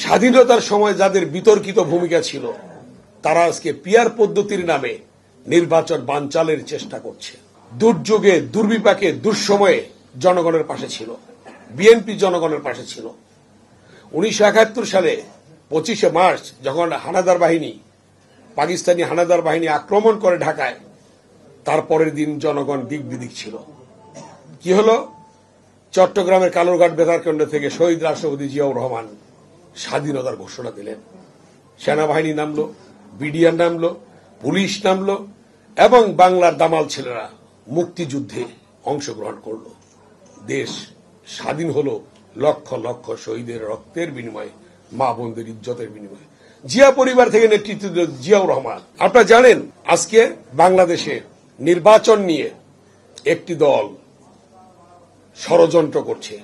স্বাধীনতার সময় যাদের বিতর্কিত ভূমিকা ছিল তারা আজকে পিয়ার পদ্ধতির নামে নির্বাচন বানচালের চেষ্টা করছে। দুর্যোগে, দুর্বিপাকে, দুঃসময়ে জনগণের পাশে ছিল, বিএনপি জনগণের পাশে ছিল। 1971 সালে 25শে মার্চ যখন পাকিস্তানি হানাদার বাহিনী আক্রমণ করে ঢাকায়, তারপরের দিন জনগণ দিক বিদিক ছিল। কি হলো? চট্টগ্রামের কালুরঘাট বেতারকেন্দ্র থেকে শহীদ রাষ্ট্রপতি জিয়াউর রহমান স্বাধীনতার ঘোষণা দিলেন। সেনাবাহিনী নামলো, বিডিআর নামলো, পুলিশ নামলো এবং বাংলার দামাল ছেলেরা মুক্তিযুদ্ধে অংশগ্রহণ করলো। দেশ স্বাধীন হলো লক্ষ লক্ষ শহীদের রক্তের বিনিময়ে, মা বোনদের ইজ্জতের বিনিময়ে। জিয়া পরিবার থেকে নেতৃত্ব দিল জিয়াউর রহমান। আপনারা জানেন আজকে বাংলাদেশে নির্বাচন নিয়ে একটি দল ষড়যন্ত্র করছে,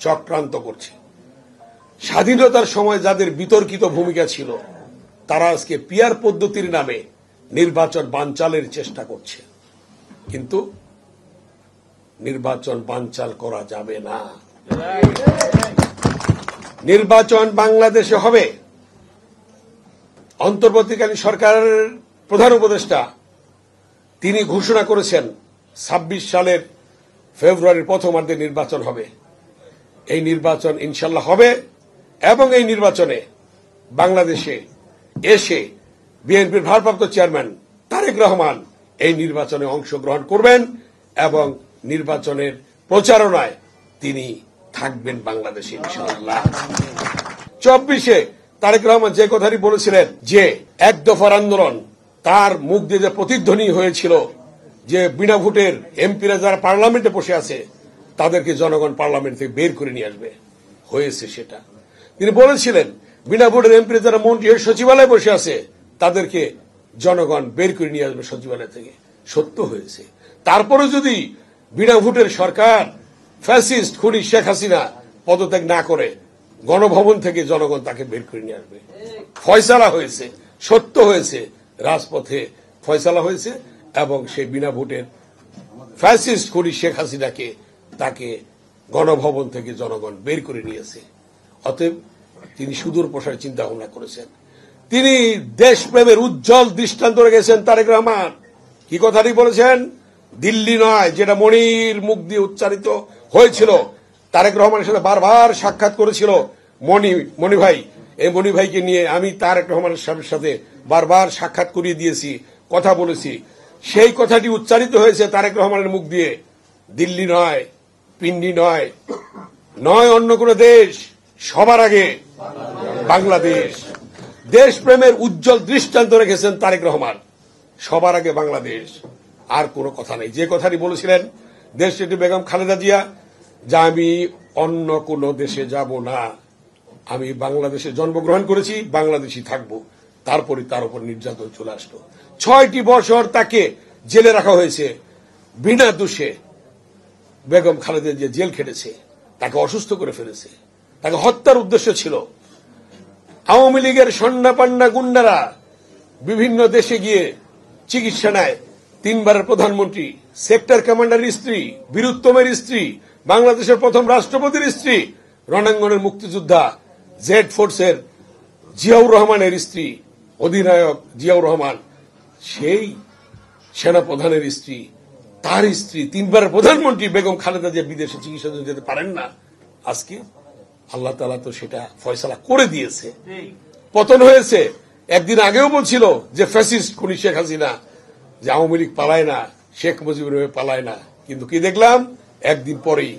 চক্রান্ত করছে। স্বাধীনতার সময় যাদের বিতর্কিত ভূমিকা ছিল তারা আজকে পিয়ার পদ্ধতির নামে নির্বাচন বানচালের চেষ্টা করছে। কিন্তু নির্বাচন বানচাল করা যাবে না। নির্বাচন বাংলাদেশে হবে। অন্তর্বর্তীকালীন সরকারের প্রধান উপদেষ্টা তিনি ঘোষণা করেছেন 26 সালের ফেব্রুয়ারির প্রথমার্ধে নির্বাচন হবে। এই নির্বাচন ইনশাল্লাহ হবে এবং এই নির্বাচনে বাংলাদেশে এসে বিএনপির ভারপ্রাপ্ত চেয়ারম্যান তারেক রহমান এই নির্বাচনে অংশগ্রহণ করবেন এবং নির্বাচনের প্রচারণায় তিনি থাকবেন বাংলাদেশে ইনশাআল্লাহ। 24-এ তারেক রহমান যে কথাটি বলেছিলেন যে এক দফার আন্দোলন, তার মুখ দিয়ে যে প্রতিধ্বনি হয়েছিল যে বিনা ভোটের এমপিরা যারা পার্লামেন্টে বসে আছে তাদেরকে জনগণ পার্লামেন্ট থেকে বের করে নিয়ে আসবে, হয়েছে সেটা। তিনি বলেছিলেন বিনা ভোটের এমপিরা যারা মন্ত্রী সচিবালয়ে বসে আছে তাদেরকে জনগণ বের করে নিয়ে আসবে সচিবালয় থেকে, সত্য হয়েছে। তারপরে যদি বিনা ভোটের সরকার ফ্যাসিস্ট খুনি শেখ হাসিনা পদত্যাগ না করে গণভবন থেকে জনগণ তাকে বের করে নিয়ে আসবে। ফয়সালা হয়েছে, সত্য হয়েছে, রাজপথে ফয়সালা হয়েছে এবং সেই বিনা ভোটের ফ্যাসিস্ট খুনি শেখ হাসিনাকে তাকে গণভবন থেকে জনগণ বের করে নিয়েছে। অতএব তিনি সুদূর প্রসারী চিন্তা ভাবনা করেছেন। তিনি দেশপ্রেমের উজ্জ্বল দৃষ্টান্ত রেখেছেন তারেক রহমান। কি কথাটি বলেছেন? দিল্লি নয়, যেটা মনির মুখ দিয়ে উচ্চারিত হয়েছিল। তারেক রহমানের সাথে বারবার সাক্ষাৎ করেছিল মনি ভাই। এই মনি ভাইকে নিয়ে আমি তারেক রহমানের সাথে বারবার সাক্ষাৎ করিয়ে দিয়েছি, কথা বলেছি। সেই কথাটি উচ্চারিত হয়েছে তারেক রহমানের মুখ দিয়ে। দিল্লি নয়, পিন্ডি নয়, নয় অন্য কোন দেশ, সবার আগে বাংলাদেশ। দেশপ্রেমের উজ্জ্বল দৃষ্টান্ত রেখেছেন তারেক রহমান, সবার আগে বাংলাদেশ, আর কোনো কথা নেই। যে কথাটি বলেছিলেন দেশনেত্রী বেগম খালেদা জিয়া যে আমি অন্য কোন দেশে যাব না, আমি বাংলাদেশে জন্মগ্রহণ করেছি, বাংলাদেশি থাকব। তারপরে তার উপর নির্যাতন চলে আসলো। 6টি বছর তাকে জেলে রাখা হয়েছে বিনা দোষে। বেগম খালেদা জিয়া জেল খেটেছে, তাকে অসুস্থ করে ফেলেছে, তাকে হত্যার উদ্দেশ্য ছিল। আওয়ামী লীগের সন্নাপান্না গুন্ডারা বিভিন্ন দেশে গিয়ে চিকিৎসা নেয়। 3বারের প্রধানমন্ত্রী, সেক্টর কমান্ডারের স্ত্রী, বীরুত্তমের স্ত্রী, বাংলাদেশের প্রথম রাষ্ট্রপতির স্ত্রী, রণাঙ্গনের মুক্তিযোদ্ধা, জেড ফোর্সের জিয়াউর রহমানের স্ত্রী, অধিনায়ক জিয়াউর রহমান, সেই সেনাপ্রধানের স্ত্রী, তার স্ত্রী, 3বারের প্রধানমন্ত্রী বেগম খালেদা জিয়া বিদেশে চিকিৎসার জন্য যেতে পারেন না। আজকে আল্লাহ তাআলা তো সেটা ফয়সালা করে দিয়েছে, পতন হয়েছে। একদিন আগেও বলছিল যে ফ্যাসিস্ট খুনি শেখ হাসিনা, যে আওয়ামী লীগ পালায় না, শেখ মুজিবুর রহমান পালায় না, কিন্তু কি দেখলাম? একদিন পরেই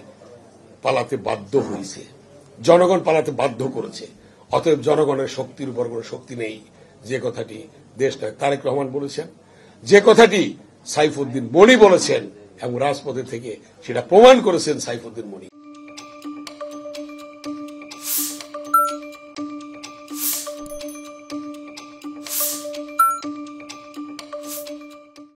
পালাতে বাধ্য হয়েছে, জনগণ পালাতে বাধ্য করেছে। অতএব জনগণের শক্তির উপর কোনো শক্তি নেই। যে কথাটি দেশনায়ক তারেক রহমান বলেছেন, যে কথাটি সাইফুদ্দিন মনি বলেছেন এবং রাজপথে থেকে সেটা প্রমাণ করেছেন সাইফুদ্দিন মনি।